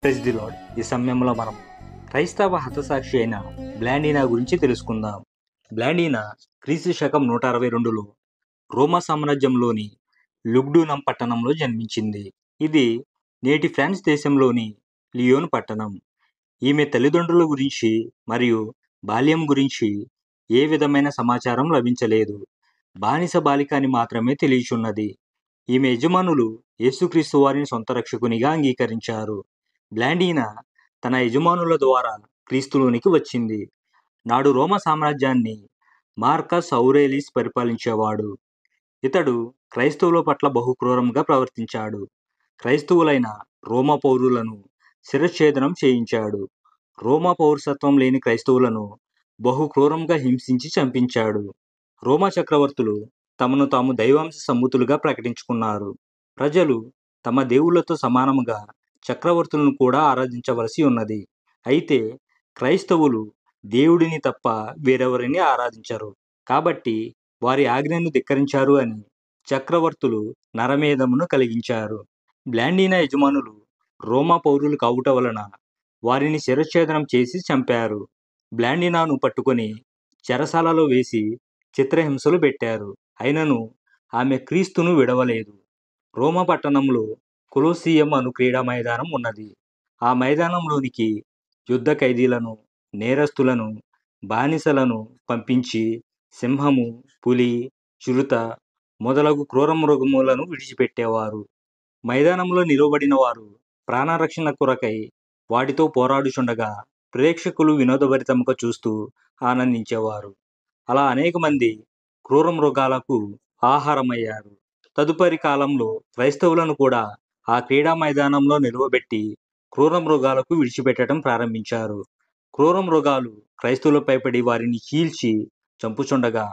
Praise the lord. ఈ సమయంలో మనం క్రైస్తవ హతసాక్షి అయిన బ్లాండీనా గురించి తెలుసుకుందాం. బ్లాండీనా క్రీస్తు శకం 162లో రోమా సామ్రాజ్యంలోని లుగ్డూనం పట్టణంలో జన్మించింది. ఇది నేటి ఫ్రాన్స్ దేశంలోని లియోన్ పట్టణం. ఈమె తల్లిదండ్రుల గురించి మరియు బాల్యం గురించి ఏ విధమైన సమాచారం లభించలేదు. బానిస బాలిక అని మాత్రమే తెలియచున్నది. ఈమె యజమానులు యేసుక్రీస్తు వారిని సొంత రక్షకునిగా అంగీకరించారు. బ్లాండీనా తన యజమానుల ద్వారా క్రీస్తులోనికి వచ్చింది. నాడు రోమా సామ్రాజ్యాన్ని మార్కస్ ఔరేలిస్ పరిపాలించేవాడు. ఇతడు క్రైస్తవుల పట్ల బహుక్రూరంగా ప్రవర్తించాడు. క్రైస్తవులైన రోమా పౌరులను శిరచ్ఛేదనం చేయించాడు. రోమా పౌరసత్వం లేని క్రైస్తవులను బహుక్రూరంగా హింసించి చంపించాడు. రోమా చక్రవర్తులు తమను తాము దైవాంశ సంభూతులుగా ప్రకటించుకున్నారు. ప్రజలు తమ దేవుళ్లతో సమానముగా చక్రవర్తులను కూడా ఆరాధించవలసి ఉన్నది. అయితే క్రైస్తవులు దేవుడిని తప్ప వేరెవరిని ఆరాధించరు. కాబట్టి వారి ఆజ్ఞను ధిక్కరించారు అని చక్రవర్తులు నరమేధమును కలిగించారు. బ్లాండీనా యజమానులు రోమా పౌరులు కావుట వలన వారిని శిరచ్ఛేదనం చేసి చంపారు. బ్లాండీనాను పట్టుకొని చెరసాలలో వేసి చిత్రహింసలు పెట్టారు. అయినను ఆమె క్రీస్తును విడవలేదు. రోమా పట్టణంలో కొలోసియం అను క్రీడా మైదానం ఉన్నది. ఆ మైదానంలోనికి యుద్ధ ఖైదీలను, నేరస్తులను, బానిసలను పంపించి సింహము, పులి, చిరుత మొదలగు క్రూర మృగములను విడిచిపెట్టేవారు. మైదానంలో నిలవబడిన వారు ప్రాణరక్షణ కొరకై వాటితో పోరాడుచుండగా ప్రేక్షకులు వినోదభరితంగా చూస్తూ ఆనందించేవారు. అలా అనేక మంది క్రూర మృగాలకు ఆహారమయ్యారు. తదుపరి కాలంలో క్రైస్తవులను కూడా ఆ క్రీడా మైదానంలో నిలువబెట్టి క్రూర మృగాలకు విడిచిపెట్టడం ప్రారంభించారు. క్రూర మృగాలు క్రైస్తవులపై పడి వారిని చీల్చి చంపుచుండగా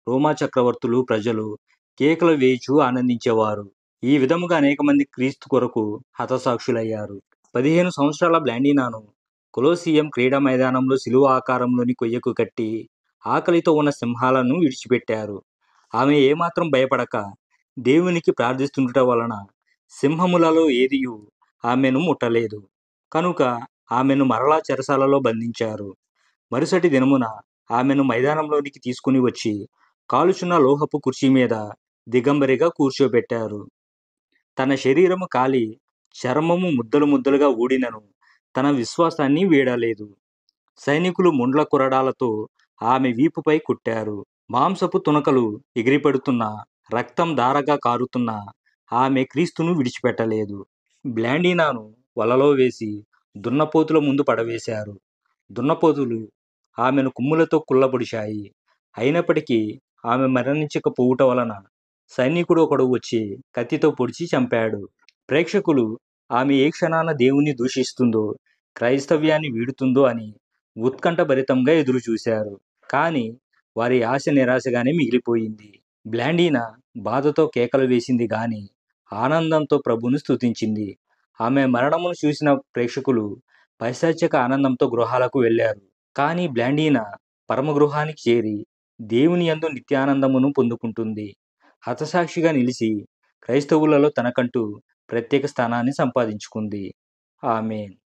రోమా చక్రవర్తులు, ప్రజలు కేకలు వేయిచూ ఆనందించేవారు. ఈ విధముగా అనేక మంది క్రీస్తు కొరకు హతసాక్షులయ్యారు. 15 సంవత్సరాల బ్లాండీనాను కొలోసియం క్రీడా మైదానంలో శిలువ ఆకారంలోని కొయ్యకు కట్టి ఆకలితో ఉన్న సింహాలను విడిచిపెట్టారు. ఆమె ఏమాత్రం భయపడక దేవునికి ప్రార్థిస్తుండట వలన సింహములలో ఏదియు ఆమెను ముట్టలేదు. కనుక ఆమెను మరలా చెరసాలలో బంధించారు. మరుసటి దినమున ఆమెను మైదానంలోనికి తీసుకుని వచ్చి కాలుచున్న లోహపు కుర్చీ మీద దిగంబరిగా కూర్చోబెట్టారు. తన శరీరము కాలి చర్మము ముద్దలు ముద్దలుగా ఊడినను తన విశ్వాసాన్ని వీడలేదు. సైనికులు ముండ్ల కొరడాలతో ఆమె వీపుపై కుట్టారు. మాంసపు తునకలు ఎగిరిపడుతున్న, రక్తం ధారగా కారుతున్న ఆమె క్రీస్తును విడిచిపెట్టలేదు. బ్లాండీనాను వలలో వేసి దున్నపోతుల ముందు పడవేశారు. దున్నపోతులు ఆమెను కుమ్ములతో కుల్లబొడిచాయి. అయినప్పటికీ ఆమె మరణించకపోవుట వలన సైనికుడు ఒకడు వచ్చి కత్తితో పొడిచి చంపాడు. ప్రేక్షకులు ఆమె ఏ క్షణాన దేవుణ్ణి దూషిస్తుందో, క్రైస్తవ్యాన్ని వీడుతుందో అని ఉత్కంఠభరితంగా ఎదురు చూశారు. కానీ వారి ఆశ నిరాశగానే మిగిలిపోయింది. బ్లాండీనా బాధతో కేకలు వేసింది గాని ఆనందంతో ప్రభువును స్తుతించింది. ఆమె మరణమును చూసిన ప్రేక్షకులు పైశాచిక ఆనందంతో గృహాలకు వెళ్ళారు. కానీ బ్లాండీనా పరమగృహానికి చేరి దేవుని యందు నిత్యానందమును పొందుకుంటుంది. హతసాక్షిగా నిలిచి క్రైస్తవులలో తనకంటూ ప్రత్యేక స్థానాన్ని సంపాదించుకుంది. ఆమేన్.